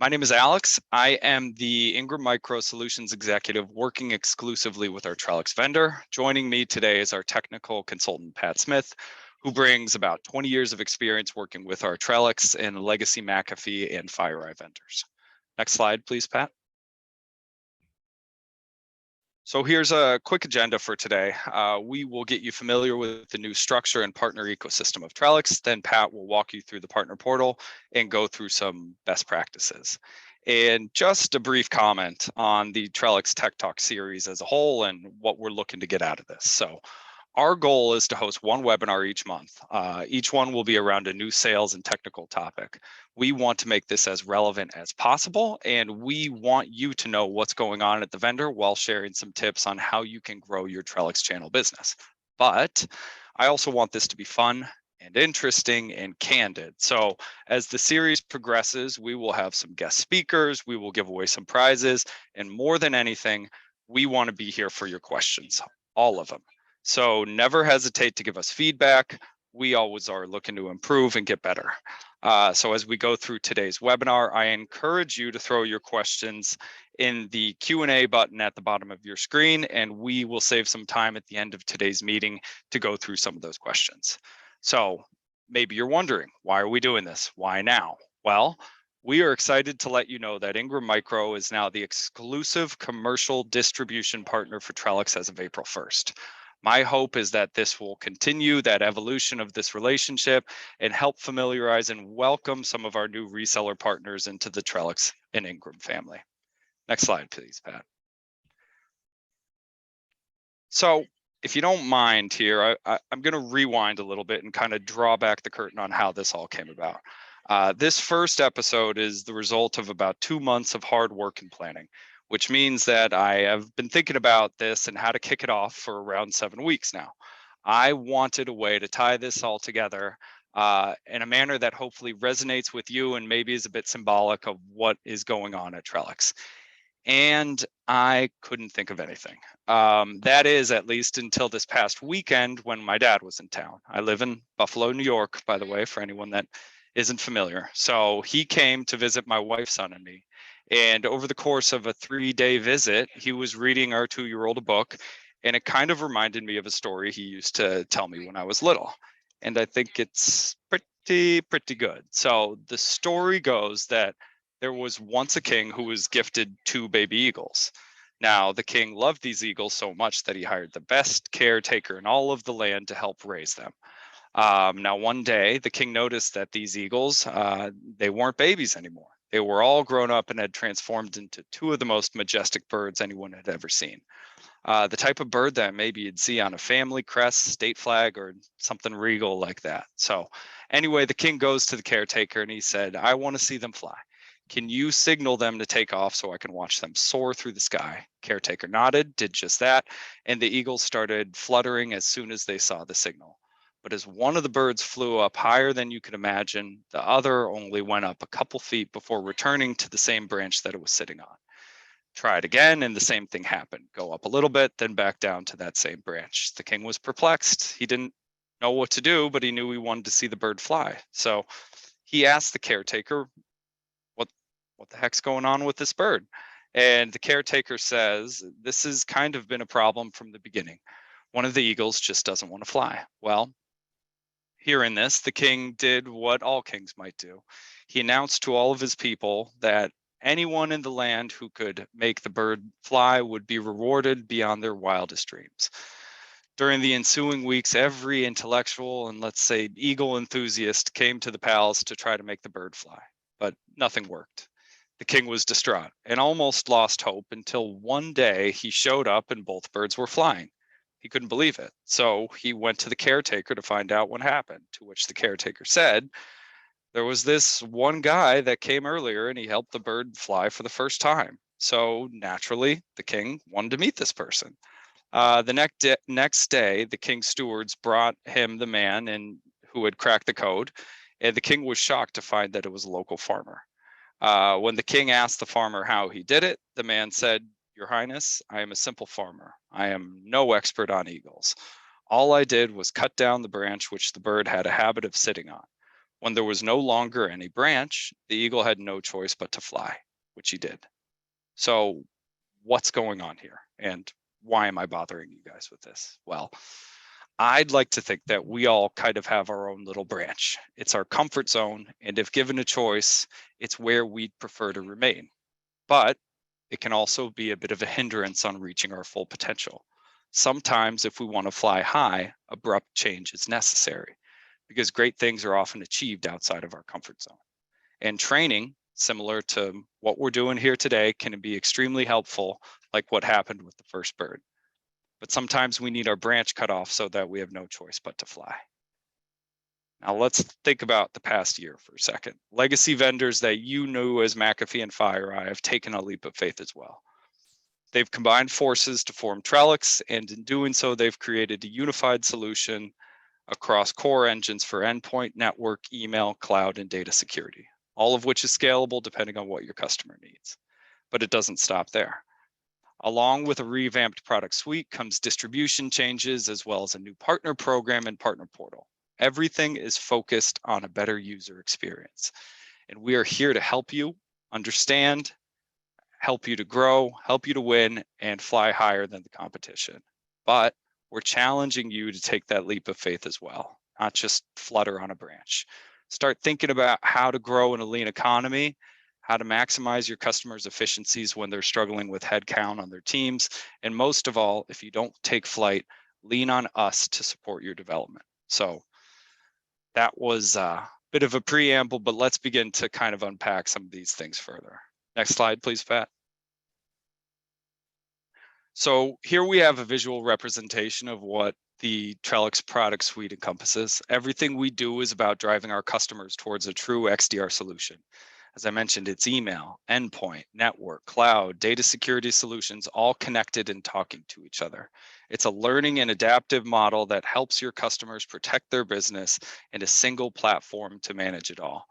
My name is Alex. I am the Ingram Micro Solutions executive working exclusively with our Trellix vendor. Joining me today is our technical consultant, Pat Smith, who brings about 20 years of experience working with our Trellix and legacy McAfee and FireEye vendors. Next slide, please, Pat. So here's a quick agenda for today. We will get you familiar with the new structure and partner ecosystem of Trellix. Then Pat will walk you through the partner portal and go through some best practices. And just a brief comment on the Trellix Tech Talk series as a whole and what we're looking to get out of this. So our goal is to host one webinar each month. Each one will be around a new sales and technical topic. We want to make this as relevant as possible, and we want you to know what's going on at the vendor while sharing some tips on how you can grow your Trellix channel business. But I also want this to be fun and interesting and candid. So as the series progresses, we will have some guest speakers, we will give away some prizes, and more than anything, we want to be here for your questions, all of them. So never hesitate to give us feedback. We always are looking to improve and get better. So as we go through today's webinar, I encourage you to throw your questions in the Q&A button at the bottom of your screen, and we will save some time at the end of today's meeting to go through some of those questions. So maybe you're wondering, why are we doing this? Why now? Well, we are excited to let you know that Ingram Micro is now the exclusive commercial distribution partner for Trellix as of April 1st. My hope is that this will continue that evolution of this relationship and help familiarize and welcome some of our new reseller partners into the Trellix and Ingram family. Next slide, please, Pat. So if you don't mind here, I'm going to rewind a little bit and kind of draw back the curtain on how this all came about. This first episode is the result of about 2 months of hard work and planning, which means that I have been thinking about this and how to kick it off for around 7 weeks now. I wanted a way to tie this all together in a manner that hopefully resonates with you and maybe is a bit symbolic of what is going on at Trellix. And I couldn't think of anything. That is, at least until this past weekend when my dad was in town. I live in Buffalo, New York, by the way, for anyone that isn't familiar. So he came to visit my wife's son and me. And over the course of a 3-day visit, he was reading our 2-year-old a book, and it kind of reminded me of a story he used to tell me when I was little. And I think it's pretty good. So the story goes that there was once a king who was gifted 2 baby eagles. Now, the king loved these eagles so much that he hired the best caretaker in all of the land to help raise them. Now, one day, the king noticed that these eagles, they weren't babies anymore. They were all grown up and had transformed into 2 of the most majestic birds anyone had ever seen. The type of bird that maybe you'd see on a family crest, state flag, or something regal like that. So anyway, the king goes to the caretaker and he said, I want to see them fly. Can you signal them to take off so I can watch them soar through the sky? Caretaker nodded, did just that, and the eagles started fluttering as soon as they saw the signal. But as one of the birds flew up higher than you could imagine, the other only went up a couple feet before returning to the same branch that it was sitting on. Try it again, and the same thing happened. Go up a little bit, then back down to that same branch. The king was perplexed. He didn't know what to do, but he knew he wanted to see the bird fly. So he asked the caretaker, what the heck's going on with this bird? And the caretaker says, this has kind of been a problem from the beginning. One of the eagles just doesn't want to fly. Well, hearing this, the king did what all kings might do. He announced to all of his people that anyone in the land who could make the bird fly would be rewarded beyond their wildest dreams. During the ensuing weeks, every intellectual and, let's say, eagle enthusiast came to the palace to try to make the bird fly, but nothing worked. The king was distraught and almost lost hope until one day he showed up and both birds were flying. He couldn't believe it. So he went to the caretaker to find out what happened, to which the caretaker said, there was this one guy that came earlier and he helped the bird fly for the first time. So naturally, the king wanted to meet this person. The next day, the king's stewards brought him the man who had cracked the code, and the king was shocked to find that it was a local farmer. When the king asked the farmer how he did it, the man said, Your Highness, I am a simple farmer. I am no expert on eagles. All I did was cut down the branch which the bird had a habit of sitting on. When there was no longer any branch, the eagle had no choice but to fly, which he did. So what's going on here? And why am I bothering you guys with this? Well, I'd like to think that we all kind of have our own little branch. It's our comfort zone, and if given a choice, it's where we'd prefer to remain. But it can also be a bit of a hindrance on reaching our full potential. Sometimes, if we want to fly high, abrupt change is necessary because great things are often achieved outside of our comfort zone. And training, similar to what we're doing here today, can be extremely helpful, like what happened with the first bird. But sometimes we need our branch cut off so that we have no choice but to fly. Now let's think about the past year for a second. Legacy vendors that you knew as McAfee and FireEye have taken a leap of faith as well. They've combined forces to form Trellix, and in doing so, they've created a unified solution across core engines for endpoint, network, email, cloud, and data security, all of which is scalable depending on what your customer needs. But it doesn't stop there. Along with a revamped product suite comes distribution changes, as well as a new partner program and partner portal. Everything is focused on a better user experience. And we are here to help you understand, help you to grow, help you to win, and fly higher than the competition. But we're challenging you to take that leap of faith as well, not just flutter on a branch. Start thinking about how to grow in a lean economy, how to maximize your customers' efficiencies when they're struggling with headcount on their teams. And most of all, if you don't take flight, lean on us to support your development. So that was a bit of a preamble, but let's begin to kind of unpack some of these things further. Next slide, please, Pat. So here we have a visual representation of what the Trellix product suite encompasses. Everything we do is about driving our customers towards a true XDR solution. As I mentioned, it's email, endpoint, network, cloud, data security solutions, all connected and talking to each other. It's a learning and adaptive model that helps your customers protect their business in a single platform to manage it all.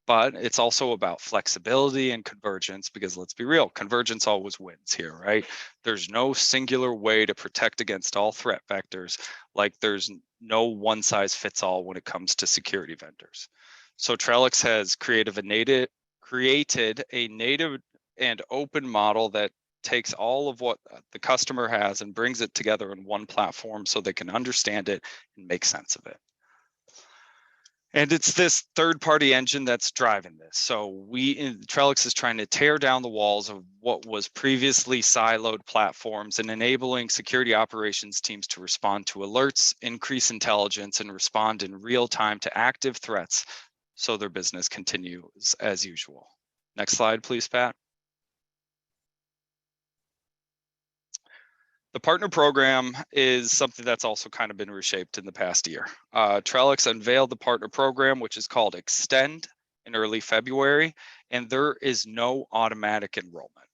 But it's also about flexibility and convergence, because let's be real, convergence always wins here, right? There's no singular way to protect against all threat vectors, like there's no one size fits all when it comes to security vendors. So Trellix has created a native and open model that takes all of what the customer has and brings it together in one platform so they can understand it and make sense of it. And it's this third-party engine that's driving this. So Trellix is trying to tear down the walls of what was previously siloed platforms and enabling security operations teams to respond to alerts, increase intelligence, and respond in real time to active threats so their business continues as usual. Next slide, please, Pat. The partner program is something that's also kind of been reshaped in the past year. Trellix unveiled the partner program, which is called Extend, in early February, and there is no automatic enrollment.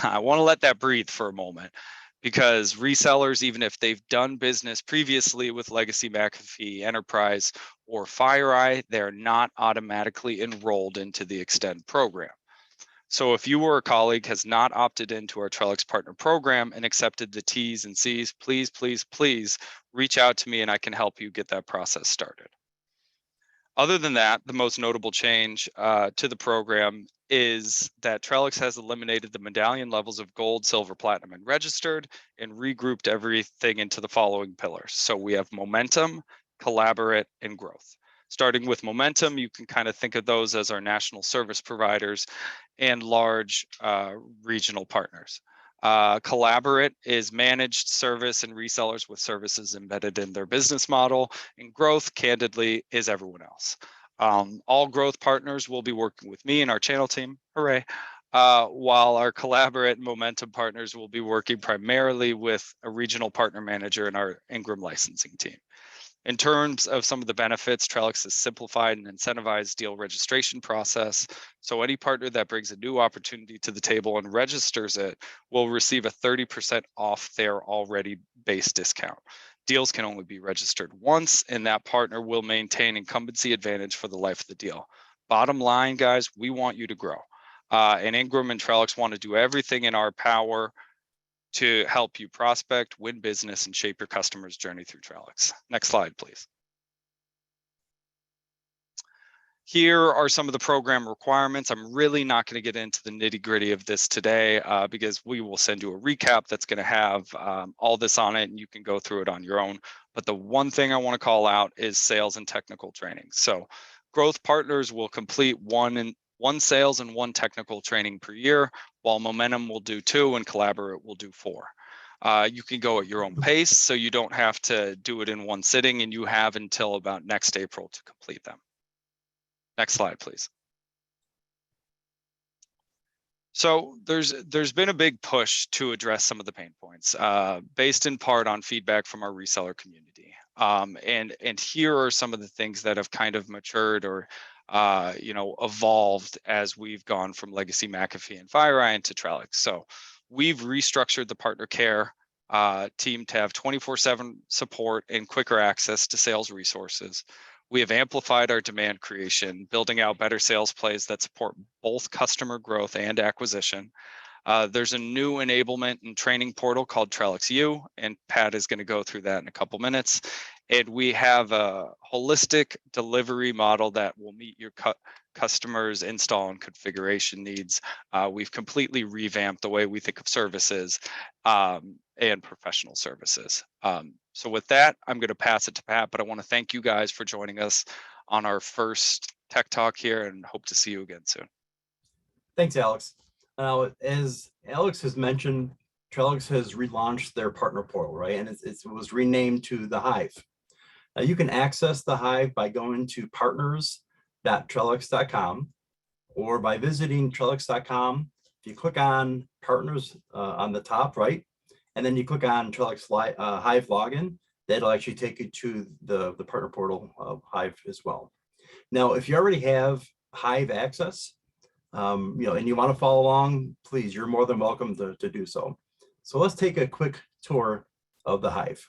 I want to let that breathe for a moment, because resellers, even if they've done business previously with Legacy McAfee, Enterprise, or FireEye, they're not automatically enrolled into the Extend program. So if you or a colleague has not opted into our Trellix partner program and accepted the T's and C's, please, please, please reach out to me and I can help you get that process started. Other than that, the most notable change to the program is that Trellix has eliminated the medallion levels of gold, silver, platinum, and registered, and regrouped everything into the following pillars. So we have momentum, collaborate, and growth. Starting with momentum, you can kind of think of those as our national service providers and large regional partners. Collaborate is managed service and resellers with services embedded in their business model, and growth, candidly, is everyone else. All growth partners will be working with me and our channel team, hooray, while our collaborate and momentum partners will be working primarily with a regional partner manager and our Ingram licensing team. In terms of some of the benefits, Trellix has simplified and incentivized deal registration process. So any partner that brings a new opportunity to the table and registers it will receive a 30% off their already base discount. Deals can only be registered once, and that partner will maintain incumbency advantage for the life of the deal. Bottom line, guys, we want you to grow. And Ingram and Trellix want to do everything in our power to help you prospect, win business, and shape your customer's journey through Trellix. Next slide, please. Here are some of the program requirements. I'm really not going to get into the nitty gritty of this today because we will send you a recap that's going to have all this on it, and you can go through it on your own. But the one thing I want to call out is sales and technical training. So growth partners will complete one sales and one technical training per year, while Momentum will do 2 and Collaborate will do 4. You can go at your own pace, so you don't have to do it in one sitting, and you have until about next April to complete them. Next slide, please. So there's been a big push to address some of the pain points, based in part on feedback from our reseller community. And here are some of the things that have kind of matured or evolved as we've gone from legacy McAfee and FireEye to Trellix. So we've restructured the partner care team to have 24/7 support and quicker access to sales resources. We have amplified our demand creation, building out better sales plays that support both customer growth and acquisition. There's a new enablement and training portal called Trellix U, and Pat is going to go through that in a couple minutes. And we have a holistic delivery model that will meet your customers' install and configuration needs. We've completely revamped the way we think of services and professional services. So with that, I'm going to pass it to Pat, but I want to thank you guys for joining us on our first Tech Talk here, and hope to see you again soon. Thanks, Alex. As Alex has mentioned, Trellix has relaunched their partner portal, right? And it was renamed to the Hive. Now you can access the Hive by going to partners.trellix.com or by visiting trellix.com. If you click on partners on the top right, and then you click on Trellix Hive login, that'll actually take you to the partner portal of Hive as well. Now, if you already have Hive access, and you want to follow along, please, you're more than welcome to do so. So let's take a quick tour of the Hive.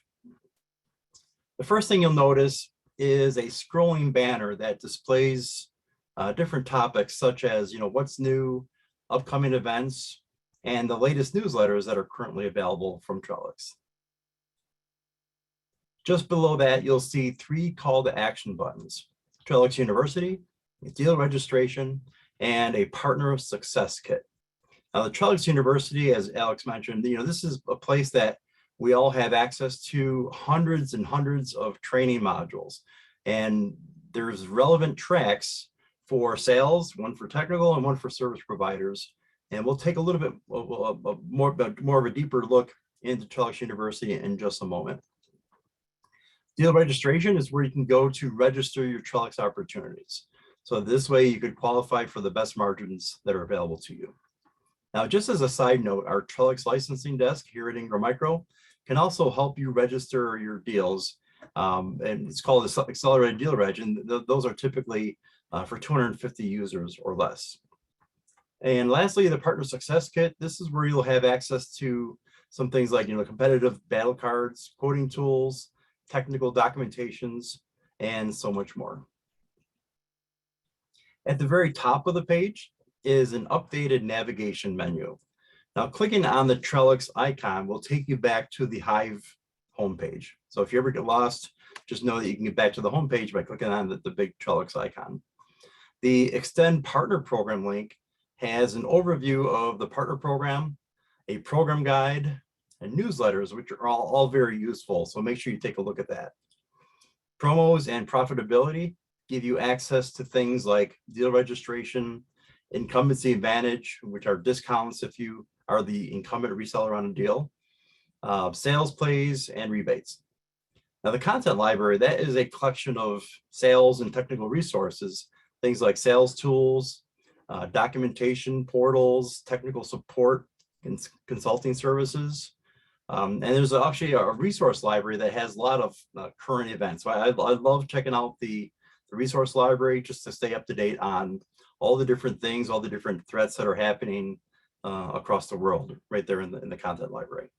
The first thing you'll notice is a scrolling banner that displays different topics such as, what's new, upcoming events, and the latest newsletters that are currently available from Trellix. Just below that, you'll see 3 call to action buttons: Trellix University, deal registration, and a partner success kit. Now, the Trellix University, as Alex mentioned, this is a place that we all have access to hundreds and hundreds of training modules, and there's relevant tracks for sales, one for technical and one for service providers. And we'll take a little bit more of a deeper look into Trellix University in just a moment. Deal registration is where you can go to register your Trellix opportunities. So this way you could qualify for the best margins that are available to you. Now, just as a side note, our Trellix licensing desk here at Ingram Micro can also help you register your deals. And it's called the Accelerated Deal Reg, and those are typically for 250 users or less. And lastly, the Partner Success Kit. This is where you'll have access to some things like, competitive battle cards, quoting tools, technical documentations, and so much more. At the very top of the page is an updated navigation menu. Now, clicking on the Trellix icon will take you back to the Hive homepage. So if you ever get lost, just know that you can get back to the homepage by clicking on the big Trellix icon. The Extend Partner Program link has an overview of the partner program, a program guide, and newsletters, which are all very useful. So make sure you take a look at that. Promos and profitability give you access to things like deal registration, incumbency advantage, which are discounts if you are the incumbent reseller on a deal, sales plays, and rebates. Now, the content library, that is a collection of sales and technical resources, things like sales tools, documentation portals, technical support, and consulting services. And there's actually a resource library that has a lot of current events. So I love checking out the resource library just to stay up to date on all the different things, all the different threats that are happening across the world, right there in the content library.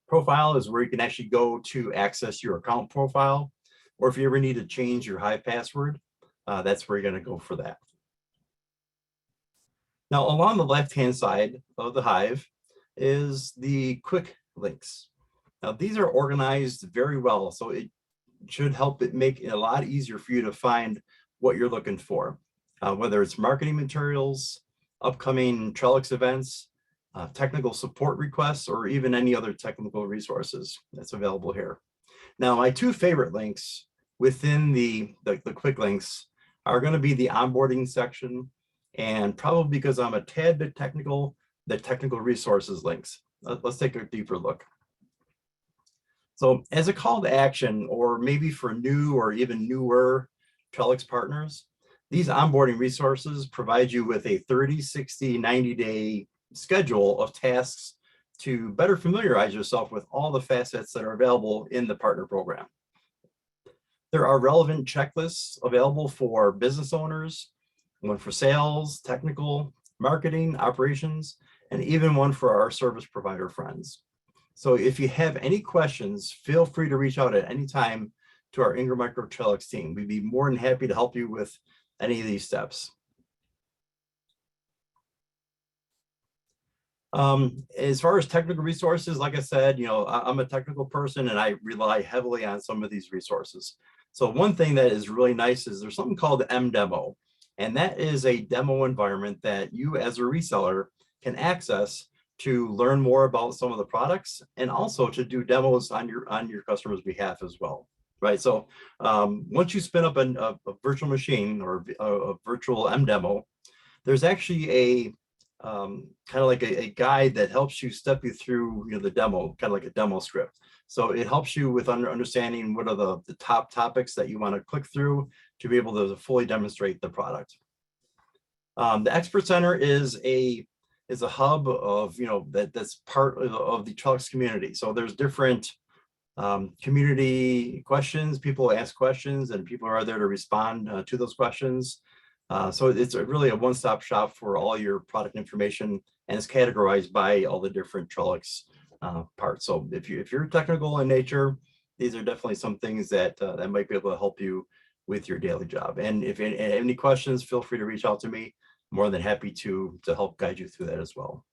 Profile is where you can actually go to access your account profile, or if you ever need to change your Hive password, that's where you're going to go for that. Now, along the left-hand side of the Hive is the quick links. Now, these are organized very well, so it should help it make it a lot easier for you to find what you're looking for, whether it's marketing materials, upcoming Trellix events, technical support requests, or even any other technical resources that's available here. Now, my two favorite links within the quick links are going to be the onboarding section, and probably because I'm a tad bit technical, the technical resources links. Let's take a deeper look. So as a call to action, or maybe for new or even newer Trellix partners, these onboarding resources provide you with a 30, 60, 90-day schedule of tasks to better familiarize yourself with all the facets that are available in the partner program. There are relevant checklists available for business owners, one for sales, technical, marketing, operations, and even one for our service provider friends. So if you have any questions, feel free to reach out at any time to our Ingram Micro Trellix team. We'd be more than happy to help you with any of these steps. As far as technical resources, like I said, I'm a technical person and I rely heavily on some of these resources. So one thing that is really nice is there's something called MDemo, and that is a demo environment that you as a reseller can access to learn more about some of the products and also to do demos on your customer's behalf as well. Right. So once you spin up a virtual machine or a virtual MDemo, there's actually a kind of like a guide that helps you step you through the demo, kind of like a demo script. So it helps you with understanding what are the top topics that you want to click through to be able to fully demonstrate the product. The Expert Center is a hub of that's part of the Trellix community. So there's different community questions, people ask questions, and people are there to respond to those questions. So it's really a one-stop shop for all your product information, and it's categorized by all the different Trellix parts. So if you're technical in nature, these are definitely some things that that might be able to help you with your daily job. And if you have any questions, feel free to reach out to me. I'm more than happy to help guide you through that as well.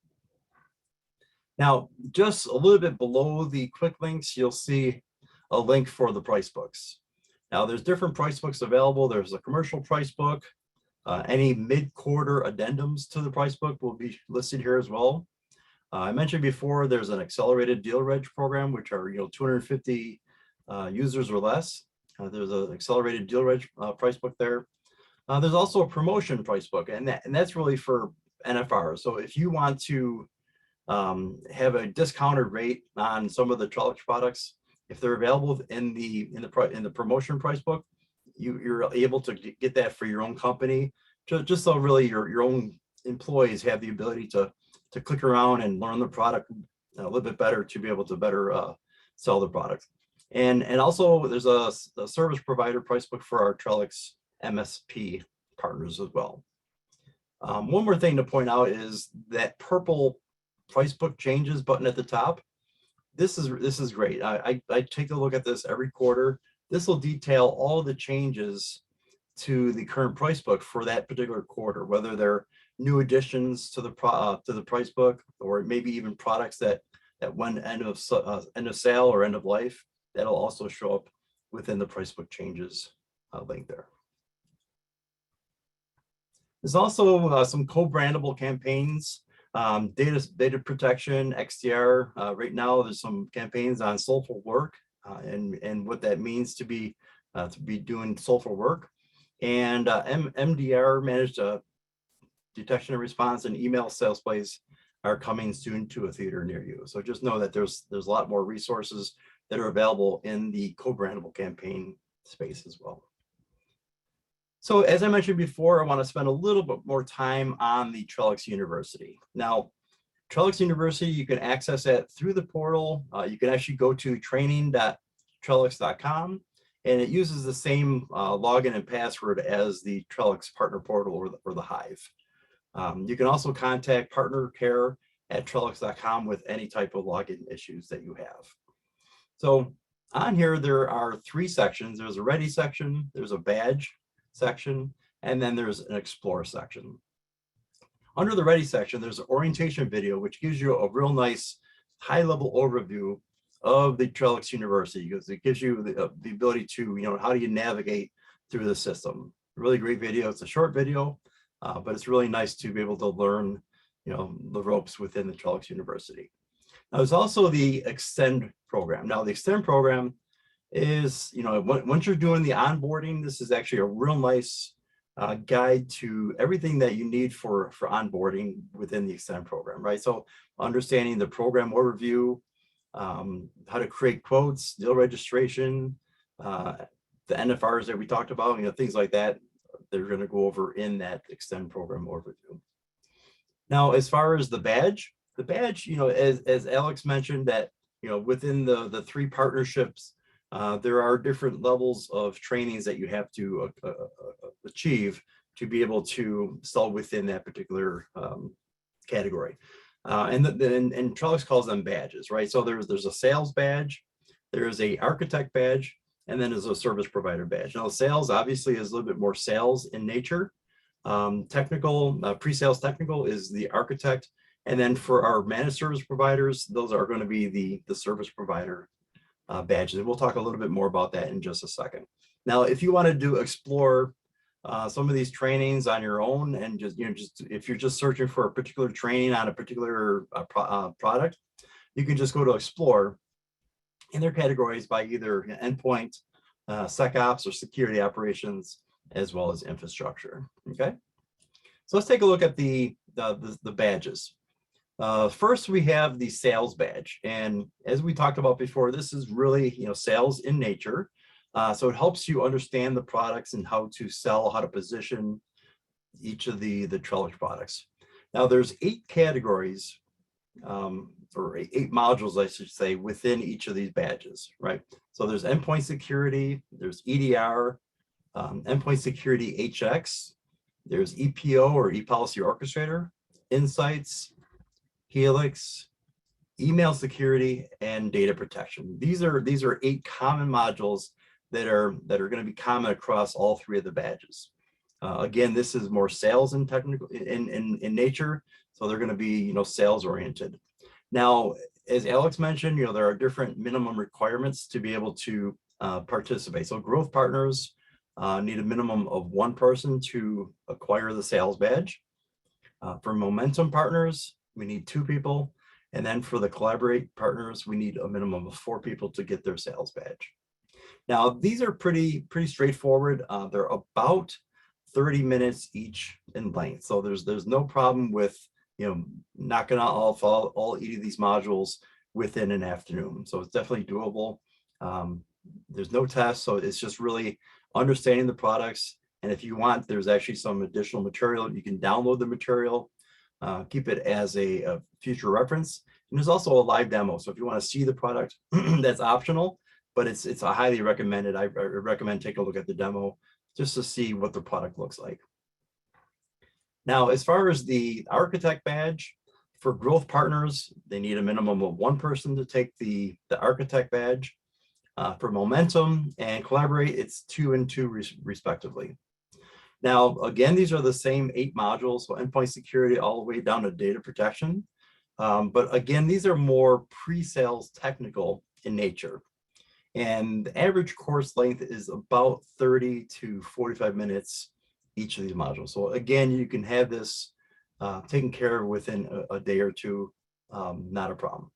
Now, just a little bit below the quick links, you'll see a link for the price books. Now, there's different price books available. There's a commercial price book. Any mid-quarter addendums to the price book will be listed here as well. I mentioned before, there's an accelerated deal reg program, which are 250 users or less. There's an accelerated deal reg price book there. There's also a promotion price book, and that's really for NFR. So if you want to have a discounted rate on some of the Trellix products, if they're available in the promotion price book, you're able to get that for your own company, just so really your own employees have the ability to click around and learn the product a little bit better to be able to better sell the product. And also there's a service provider price book for our Trellix MSP partners as well. One more thing to point out is that purple price book changes button at the top. This is great. I take a look at this every quarter. This will detail all the changes to the current price book for that particular quarter, whether they're new additions to the price book, or maybe even products that went end of sale or end of life. That'll also show up within the price book changes link there. There's also some co-brandable campaigns, data protection, XDR. Right now, there's some campaigns on soulful work and what that means to be doing soulful work. And MDR, managed detection and response, and email sales plays are coming soon to a theater near you. So just know that there's a lot more resources that are available in the co-brandable campaign space as well. So as I mentioned before, I want to spend a little bit more time on the Trellix University. Now, Trellix University, you can access that through the portal. You can actually go to training.trellix.com, and it uses the same login and password as the Trellix partner portal or the Hive. You can also contact partner care at trellix.com with any type of login issues that you have. So on here, there are three sections. There's a ready section, there's a badge section, and then there's an explore section. Under the ready section, there's an orientation video, which gives you a real nice high-level overview of the Trellix University, because it gives you the ability to, how do you navigate through the system. Really great video. It's a short video, but it's really nice to be able to learn, the ropes within the Trellix University. Now, there's also the Extend program. Now, the Extend program is, once you're doing the onboarding, this is actually a real nice guide to everything that you need for onboarding within the Extend program, right? So understanding the program overview, how to create quotes, deal registration, the NFRs that we talked about, things like that, they're going to go over in that Extend program overview. Now, as far as the badge, as Alex mentioned, that, within the 3 partnerships, there are different levels of trainings that you have to achieve to be able to sell within that particular category. And Trellix calls them badges, right? So there's a sales badge, there's a architect badge, and then there's a service provider badge. Now, sales obviously is a little bit more sales in nature. Technical, pre-sales technical is the architect. And then for our managed service providers, those are going to be the service provider badges. And we'll talk a little bit more about that in just a second. Now, if you want to explore some of these trainings on your own, and just if you're just searching for a particular training on a particular product, you can just go to explore, and they're categorized by either endpoint, SecOps, or security operations, as well as infrastructure. Okay, so let's take a look at the badges. First, we have the sales badge, and as we talked about before, this is really sales in nature. So it helps you understand the products and how to sell, how to position each of the Trellix products. Now, there's 8 categories, or 8 modules, I should say, within each of these badges, right? So there's endpoint security, there's EDR, endpoint security HX, there's EPO or ePolicy Orchestrator, Insights, Helix, email security, and data protection. These are 8 common modules that are going to be common across all 3 of the badges. Again, this is more sales and technical in nature, so they're going to be sales oriented. Now, as Alex mentioned, there are different minimum requirements to be able to participate. So growth partners need a minimum of 1 person to acquire the sales badge. For momentum partners, we need 2 people. And then for the collaborate partners, we need a minimum of 4 people to get their sales badge. Now, these are pretty straightforward. They're about 30 minutes each in length. So there's no problem with knocking out all 8 of these modules within an afternoon. So it's definitely doable. There's no test, so it's just really understanding the products. And if you want, there's actually some additional material. You can download the material, keep it as a future reference. And there's also a live demo. So if you want to see the product, that's optional, but it's a highly recommended. I recommend take a look at the demo just to see what the product looks like. Now, as far as the architect badge, for growth partners, they need a minimum of 1 person to take the architect badge. For momentum and collaborate, it's 2 and 2 respectively. Now, again, these are the same 8 modules, so endpoint security all the way down to data protection. But again, these are more pre-sales technical in nature. And the average course length is about 30 to 45 minutes each of these modules. So again, you can have this taken care of within a day or 2, not a problem.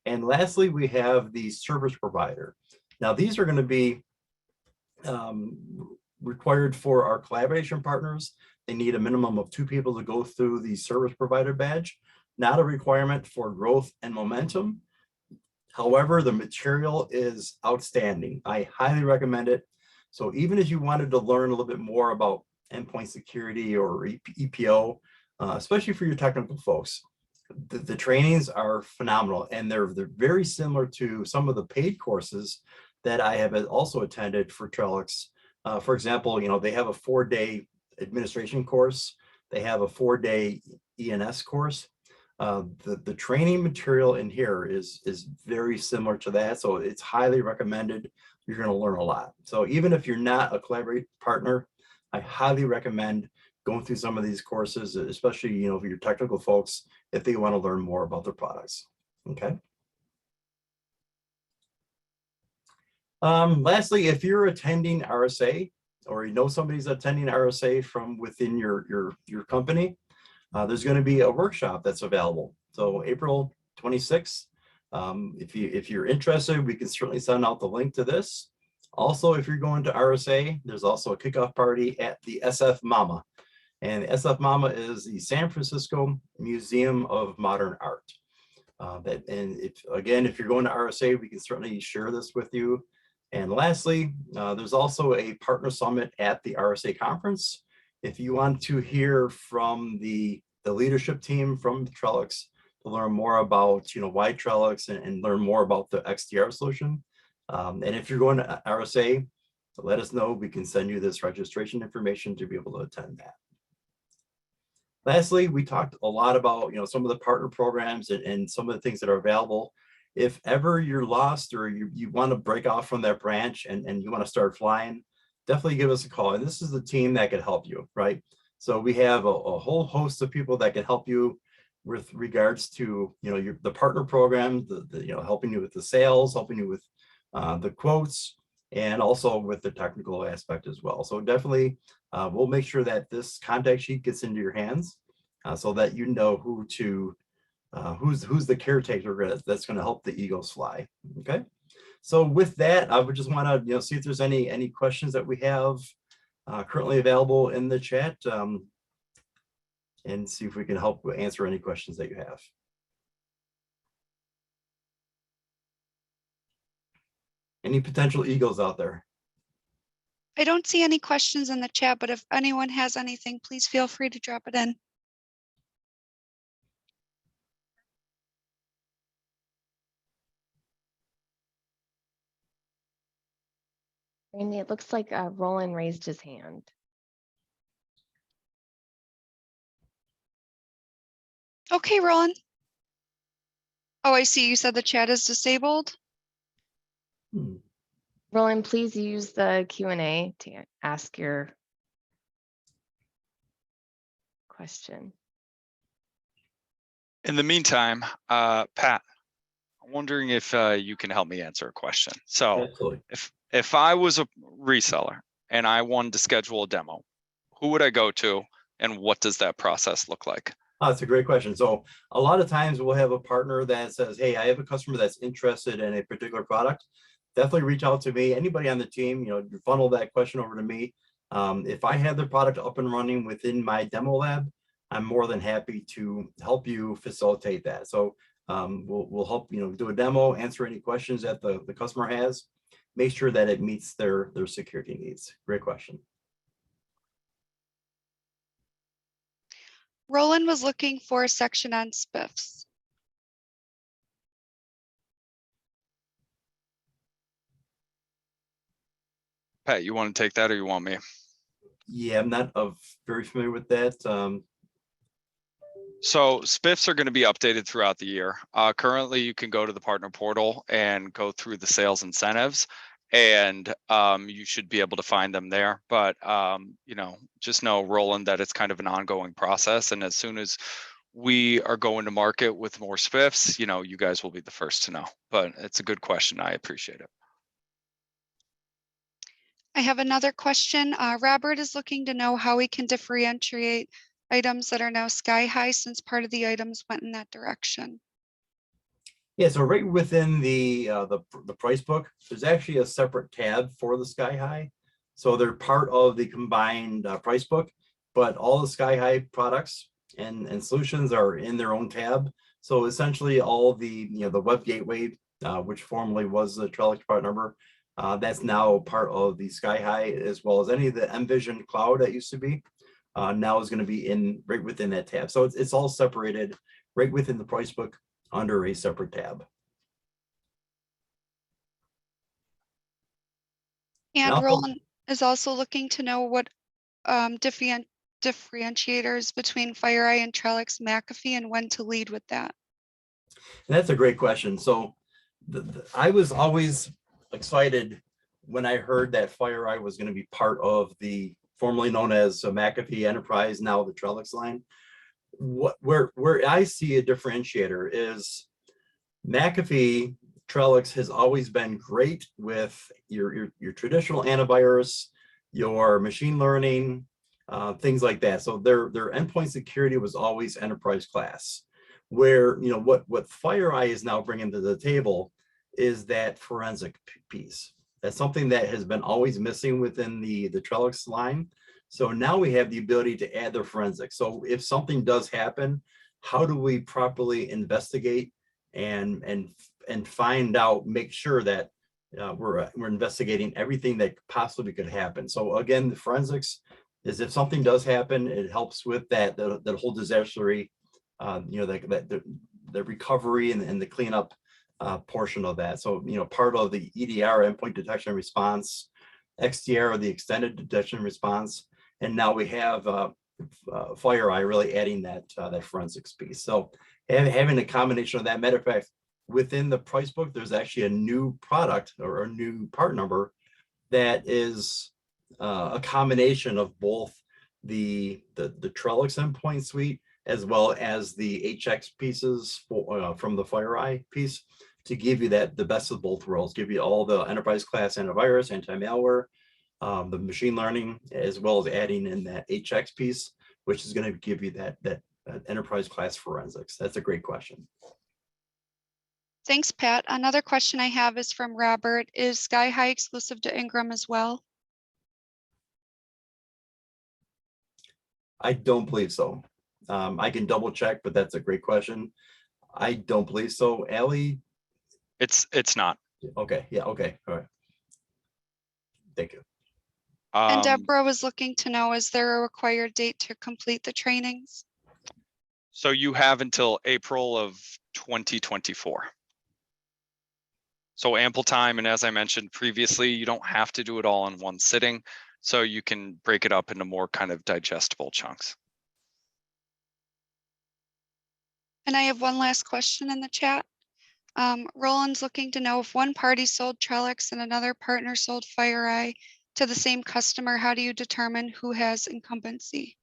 And lastly, we have the service provider. Now, these are going to be required for our collaboration partners. They need a minimum of 2 people to go through the service provider badge, not a requirement for growth and momentum. However, the material is outstanding. I highly recommend it. So even if you wanted to learn a little bit more about endpoint security or EPO, especially for your technical folks, the trainings are phenomenal, and they're very similar to some of the paid courses that I have also attended for Trellix. For example, they have a 4-day administration course. They have a 4-day ENS course. The training material in here is very similar to that, so it's highly recommended. You're going to learn a lot. So even if you're not a collaborate partner, I highly recommend going through some of these courses, especially for your technical folks, if they want to learn more about their products. Okay. Lastly, if you're attending RSA, or you know somebody's attending RSA from within your company, there's going to be a workshop that's available. So April 26th. If you're interested, we can certainly send out the link to this. Also, if you're going to RSA, there's also a kickoff party at the SF Mama. And the SF Mama is the San Francisco Museum of Modern Art. If you're going to RSA, we can certainly share this with you. And lastly, there's also a partner summit at the RSA conference. If you want to hear from the leadership team from Trellix to learn more about why Trellix and learn more about the XDR solution. And if you're going to RSA, let us know. We can send you this registration information to be able to attend that. Lastly, we talked a lot about some of the partner programs and some of the things that are available. If ever you're lost or you want to break off from that branch and you want to start flying, definitely give us a call. And this is the team that could help you, right? So we have a whole host of people that can help you with regards to the partner program, helping you with the sales, helping you with the quotes, and also with the technical aspect as well. So definitely we'll make sure that this contact sheet gets into your hands so that you know who's the caretaker that's going to help the Eagles fly. Okay. So with that, I would just want to see if there's any questions that we have currently available in the chat, and see if we can help answer any questions that you have. Any potential Eagles out there? I don't see any questions in the chat, but if anyone has anything, please feel free to drop it in. Randy, it looks like Roland raised his hand. Okay, Roland. Oh, I see. You said the chat is disabled. Roland, please use the Q&A to ask your question. In the meantime, Pat, I'm wondering if you can help me answer a question. So Absolutely. if I was a reseller and I wanted to schedule a demo, who would I go to and what does that process look like? Oh, that's a great question. So a lot of times we'll have a partner that says, hey, I have a customer that's interested in a particular product. Definitely reach out to me. Anybody on the team, you funnel that question over to me. If I have the product up and running within my demo lab, I'm more than happy to help you facilitate that. So we'll help do a demo, answer any questions that the customer has, make sure that it meets their security needs. Great question. Roland was looking for a section on spiffs. Pat, you want to take that or you want me? Yeah, I'm not very familiar with that. So spiffs are going to be updated throughout the year. Currently, you can go to the partner portal and go through the sales incentives, and you should be able to find them there. But just know, Roland, that it's kind of an ongoing process. And as soon as we are going to market with more spiffs, you guys will be the first to know. But it's a good question. I appreciate it. I have another question. Robert is looking to know how we can differentiate items that are now sky high since part of the items went in that direction. Yeah, so right within the price book, there's actually a separate tab for the sky high. So they're part of the combined price book, but all the sky high products and solutions are in their own tab. So essentially all the the web gateway, which formerly was the Trellix part number, that's now part of the sky high, as well as any of the Envision cloud that used to be. Now is going to be right within that tab. So it's all separated right within the price book under a separate tab. And Roland is also looking to know what differentiators between FireEye and Trellix McAfee and when to lead with that. And that's a great question. So I was always excited when I heard that FireEye was going to be part of the formerly known as McAfee Enterprise, now the Trellix line. Where I see a differentiator is McAfee Trellix has always been great with your traditional antivirus, your machine learning, things like that. So their endpoint security was always enterprise class, where, you know, what FireEye is now bringing to the table is that forensic piece. That's something that has been always missing within the Trellix line. So now we have the ability to add the forensics. So if something does happen, how do we properly investigate and find out, make sure that we're investigating everything that possibly could happen. So again, the forensics is, if something does happen, it helps with that whole disaster, you know, the recovery and the cleanup portion of that. So, you know, part of the EDR, endpoint detection and response, XDR, or the extended detection and response, and now we have FireEye really adding that forensics piece. So having a combination of that. Matter of fact, within the price book, there's actually a new product or a new part number that is a combination of both the Trellix endpoint suite as well as the HX pieces from the FireEye piece, to give you the best of both worlds, give you all the enterprise class antivirus, anti-malware, the machine learning, as well as adding in that HX piece, which is going to give you that enterprise class forensics. That's a great question. Thanks, Pat. Another question I have is from Robert. Is Sky High exclusive to Ingram as well? I don't believe so. I can double check, but that's a great question. I don't believe so. Allie? It's not. Okay, yeah, okay, all right. Thank you. And Deborah was looking to know, is there a required date to complete the trainings? So you have until April of 2024. So ample time. And as I mentioned previously, you don't have to do it all in one sitting. So you can break it up into more kind of digestible chunks. And I have one last question in the chat. Roland's looking to know, if one party sold Trellix and another partner sold FireEye to the same customer, how do you determine who has incumbency?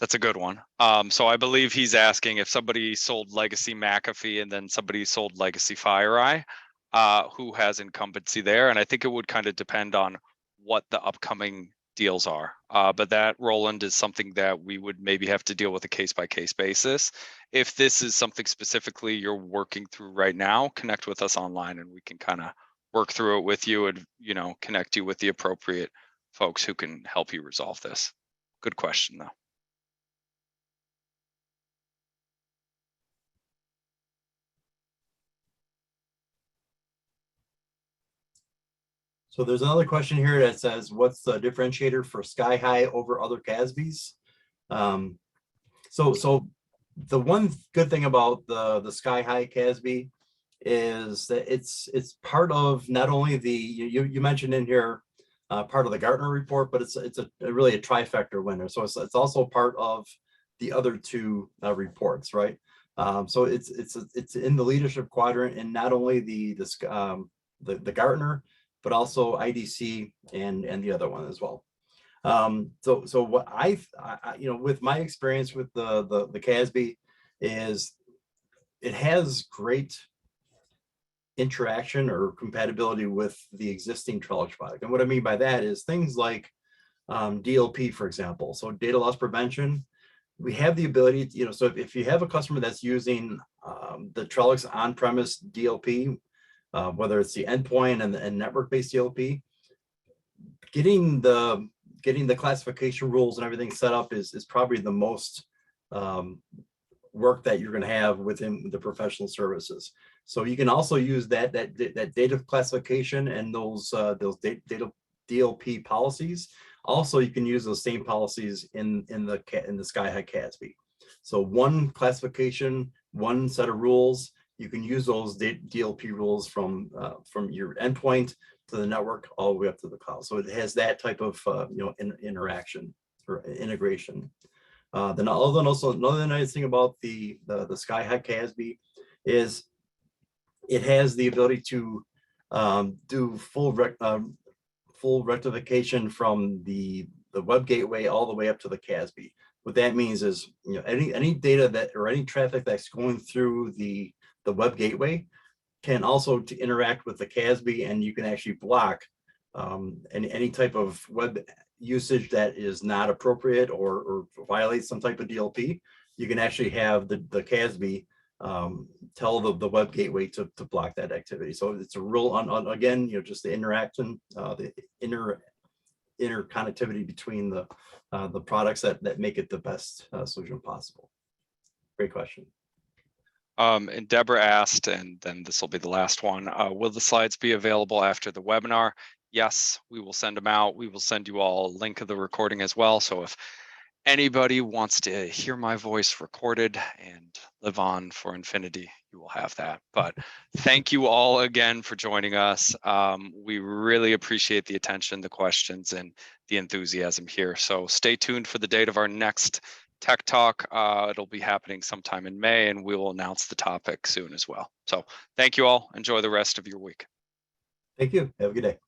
That's a good one. So I believe he's asking if somebody sold legacy McAfee and then somebody sold legacy FireEye, who has incumbency there. And I think it would kind of depend on what the upcoming deals are. But that, Roland, is something that we would maybe have to deal with a case-by-case basis. If this is something specifically you're working through right now, connect with us online and we can kind of work through it with you and, you know, connect you with the appropriate folks who can help you resolve this. Good question, though. So there's another question here that says, what's the differentiator for Sky High over other CASBs? So the one good thing about the Sky High CASB is that it's part of not only the, you mentioned in here, part of the Gartner report, but it's really a trifecta winner. So it's also part of the other two reports, right? So it's in the leadership quadrant, and not only the Gartner, but also IDC and the other one as well. So what I you know, with my experience with the CASB, is it has great interaction or compatibility with the existing Trellix product. And what I mean by that is things like DLP, for example. So data loss prevention, we have the ability to, you know, so if you have a customer that's using the Trellix on-premise DLP, whether it's the endpoint and network-based DLP, getting the classification rules and everything set up is probably the most work that you're going to have within the professional services. So you can also use that data classification and those data DLP policies. Also, you can use those same policies in the Sky High CASB. So one classification, one set of rules. You can use those DLP rules from your endpoint to the network all the way up to the cloud. So it has that type of interaction or integration. Then also another nice thing about the Sky High CASB is it has the ability to do full rectification from the web gateway all the way up to the CASB. What that means is, you know, any data that or any traffic that's going through the web gateway, can also to interact with the CASB, and you can actually block any type of web usage that is not appropriate or violates some type of DLP. You can actually have the CASB tell the web gateway to block that activity. So it's a real, again, just the interaction, the interconnectivity between the products that make it the best solution possible. Great question. And Deborah asked, and then this will be the last one, will the slides be available after the webinar? Yes, we will send them out. We will send you all a link of the recording as well. So if anybody wants to hear my voice recorded and live on for infinity, you will have that. But thank you all again for joining us. We really appreciate the attention, the questions, and the enthusiasm here. So stay tuned for the date of our next Tech Talk. It'll be happening sometime in May, and we will announce the topic soon as well. So thank you all. Enjoy the rest of your week. Thank you. Have a good day.